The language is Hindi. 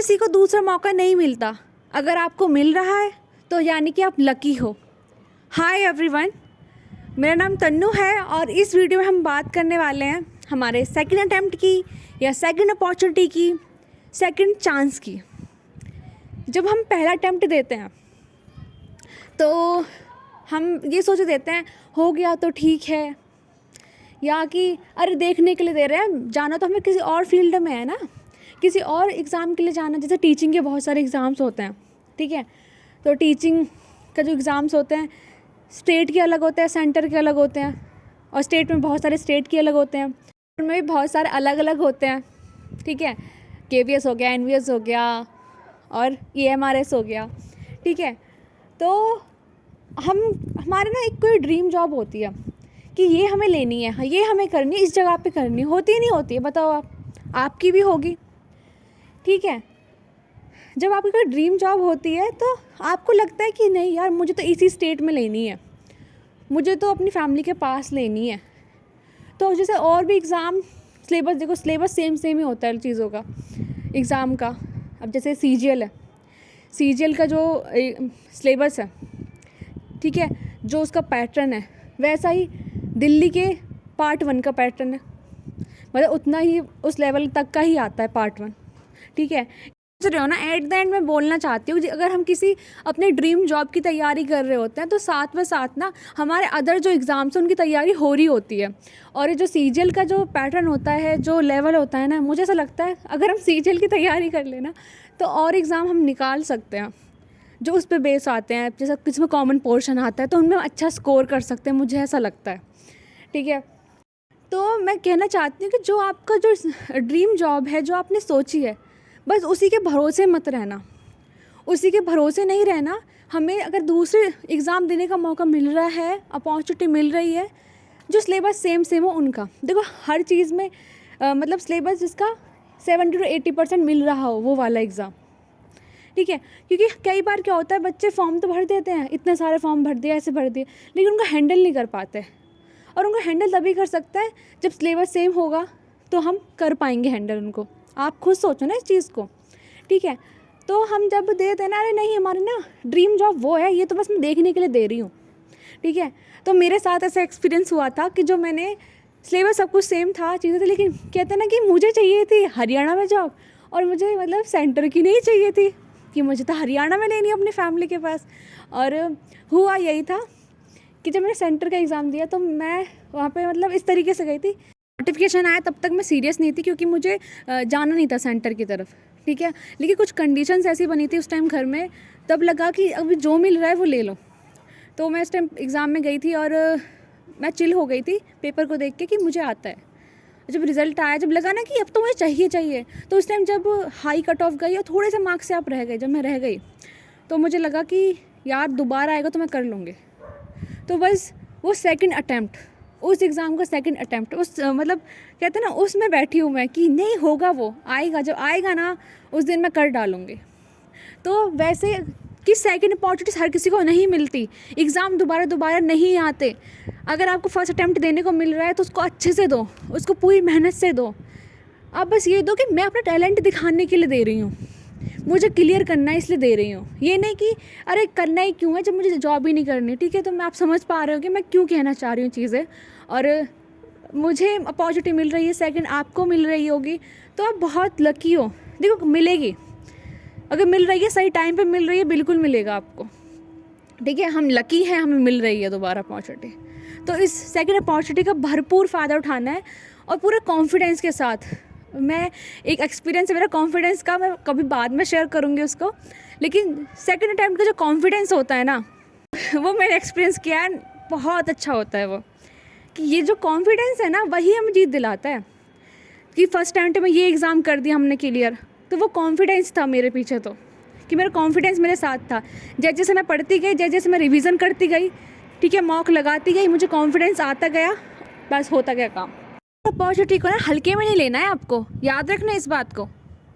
किसी को दूसरा मौका नहीं मिलता। अगर आपको मिल रहा है तो यानी कि आप लकी हो। हाय एवरीवन, मेरा नाम तन्नू है और इस वीडियो में हम बात करने वाले हैं हमारे सेकंड अटेम्प्ट की या सेकंड अपॉर्चुनिटी की, सेकंड चांस की। जब हम पहला अटेम्प्ट देते हैं तो हम ये सोच देते हैं हो गया तो ठीक है, या कि अरे देखने के लिए दे रहे हैं, जाना तो हमें किसी और फील्ड में है ना, किसी और एग्ज़ाम के लिए जाना। जैसे टीचिंग के बहुत सारे एग्ज़ाम्स होते हैं, ठीक है। तो टीचिंग का जो एग्ज़ाम्स होते हैं स्टेट के अलग होते हैं, सेंटर के अलग होते हैं, और स्टेट में बहुत सारे स्टेट के अलग होते हैं, उनमें भी बहुत सारे अलग अलग होते हैं, ठीक है। KVS हो गया, NVS हो गया और EMRS हो गया, ठीक है। तो हमारे ना एक कोई ड्रीम जॉब होती है कि ये हमें लेनी है, ये हमें करनी है, इस जगह पे करनी होती है, नहीं होती है, बताओ आपकी भी होगी, ठीक है। जब आपकी कोई ड्रीम जॉब होती है तो आपको लगता है कि नहीं यार, मुझे तो इसी स्टेट में लेनी है, मुझे तो अपनी फैमिली के पास लेनी है। तो जैसे और भी एग्ज़ाम सिलेबस, देखो सिलेबस सेम ही होता है चीज़ों का, एग्ज़ाम का। अब जैसे CGL है, CGL का जो सिलेबस है, ठीक है, जो उसका पैटर्न है वैसा ही दिल्ली के पार्ट 1 का पैटर्न है, मतलब उतना ही उस लेवल तक का ही आता है पार्ट 1, ठीक है। सोच रहे हो ना, एट द एंड मैं बोलना चाहती हूँ अगर हम किसी अपने ड्रीम जॉब की तैयारी कर रहे होते हैं तो साथ में साथ ना हमारे अदर जो एग्ज़ाम्स हैं उनकी तैयारी हो रही होती है। और ये जो CGL का जो पैटर्न होता है, जो लेवल होता है ना, मुझे ऐसा लगता है अगर हम CGL की तैयारी कर लेना तो और एग्ज़ाम हम निकाल सकते हैं जो उस पर बेस आते हैं। जैसे किसी में कॉमन पोर्शन आता है तो उनमें अच्छा स्कोर कर सकते हैं, मुझे ऐसा लगता है, ठीक है। तो मैं कहना चाहती हूँ कि जो आपका जो ड्रीम जॉब है, जो आपने सोची है, बस उसी के भरोसे मत रहना, उसी के भरोसे नहीं रहना। हमें अगर दूसरे एग्ज़ाम देने का मौका मिल रहा है, अपॉर्चुनिटी मिल रही है, जो सिलेबस सेम हो उनका, देखो हर चीज़ में मतलब सिलेबस जिसका 70 to 80% मिल रहा हो वो वाला एग्ज़ाम, ठीक है। क्योंकि कई बार क्या होता है, बच्चे फॉर्म तो भर देते हैं, इतने सारे फॉर्म भर दिए, ऐसे भर दिए, लेकिन उनको हैंडल नहीं कर पाते। और उनको हैंडल तभी कर सकता है जब सिलेबस सेम होगा, तो हम कर पाएंगे हैंडल उनको। आप खुद सोचो ना इस चीज़ को, ठीक है। तो हम जब दे देना, अरे नहीं हमारी ना ड्रीम जॉब वो है, ये तो बस मैं देखने के लिए दे रही हूँ, ठीक है। तो मेरे साथ ऐसा एक्सपीरियंस हुआ था कि जो मैंने सिलेबस सब कुछ सेम था, चीज़ें थी, लेकिन कहते हैं ना कि मुझे चाहिए थी हरियाणा में जॉब, और मुझे मतलब सेंटर की नहीं चाहिए थी, कि मुझे तो हरियाणा में लेनी है अपनी फैमिली के पास। और हुआ यही था कि जब मैंने सेंटर का एग्ज़ाम दिया तो मैं वहाँ पे मतलब इस तरीके से गई थी, नोटिफिकेशन आया तब तक मैं सीरियस नहीं थी क्योंकि मुझे जाना नहीं था सेंटर की तरफ, ठीक है। लेकिन कुछ कंडीशंस ऐसी बनी थी उस टाइम घर में, तब लगा कि अभी जो मिल रहा है वो ले लो। तो मैं इस टाइम एग्ज़ाम में गई थी और मैं चिल हो गई थी पेपर को देख के कि मुझे आता है। जब रिज़ल्ट आया, जब लगा ना कि अब तो मुझे चाहिए, तो उस टाइम जब हाई कट ऑफ गई और थोड़े से मार्क्स से आप रह गए, जब मैं रह गई तो मुझे लगा कि यार दोबारा आएगा तो मैं कर लूँगी। तो बस वो सेकंड अटैम्प्ट, उस एग्ज़ाम का सेकंड अटैम्प्ट, उस मतलब कहते हैं ना उसमें बैठी हूँ मैं कि नहीं होगा, वो आएगा, जब आएगा ना उस दिन मैं कर डालूँगी। तो वैसे कि सेकंड अपॉर्चुनिटीज़ हर किसी को नहीं मिलती, एग्ज़ाम दोबारा नहीं आते। अगर आपको फर्स्ट अटैम्प्ट देने को मिल रहा है तो उसको अच्छे से दो, उसको पूरी मेहनत से दो। आप बस ये दो कि मैं अपना टैलेंट दिखाने के लिए दे रही हूँ, मुझे क्लियर करना है इसलिए दे रही हूँ, ये नहीं कि अरे करना ही क्यों है जब मुझे जॉब ही नहीं करनी, ठीक है। तो मैं आप समझ पा रहे हो कि मैं क्यों कहना चाह रही हूँ चीज़ें। और मुझे अपॉर्चुनिटी मिल रही है, सेकंड आपको मिल रही होगी, तो आप बहुत लकी हो। देखो मिलेगी, अगर मिल रही है सही टाइम पे मिल रही है, बिल्कुल मिलेगा आपको, ठीक है। हम लकी हैं, हमें मिल रही है दोबारा अपॉर्चुनिटी। तो इस सेकंड अपॉर्चुनिटी का भरपूर फ़ायदा उठाना है और पूरे कॉन्फिडेंस के साथ। मैं एक एक्सपीरियंस है मेरा कॉन्फिडेंस का, मैं कभी बाद में शेयर करूँगी उसको, लेकिन सेकंड अटैम्प्ट का जो कॉन्फिडेंस होता है ना वो मैंने एक्सपीरियंस किया है, बहुत अच्छा होता है वो, कि ये जो कॉन्फिडेंस है ना वही हमें जीत दिलाता है। कि फर्स्ट अटैम्प्ट में ये एग्ज़ाम कर दिया हमने क्लियर, तो वो कॉन्फिडेंस था मेरे पीछे, तो कि मेरा कॉन्फिडेंस मेरे साथ था। जैसे जैसे मैं पढ़ती गई, जैसे जैसे मैं रिवीजन करती गई, ठीक है, मॉक लगाती गई, मुझे कॉन्फिडेंस आता गया, बस होता गया काम। अपॉर्चुनिटी को ना हल्के में नहीं लेना है आपको, याद रखना इस बात को।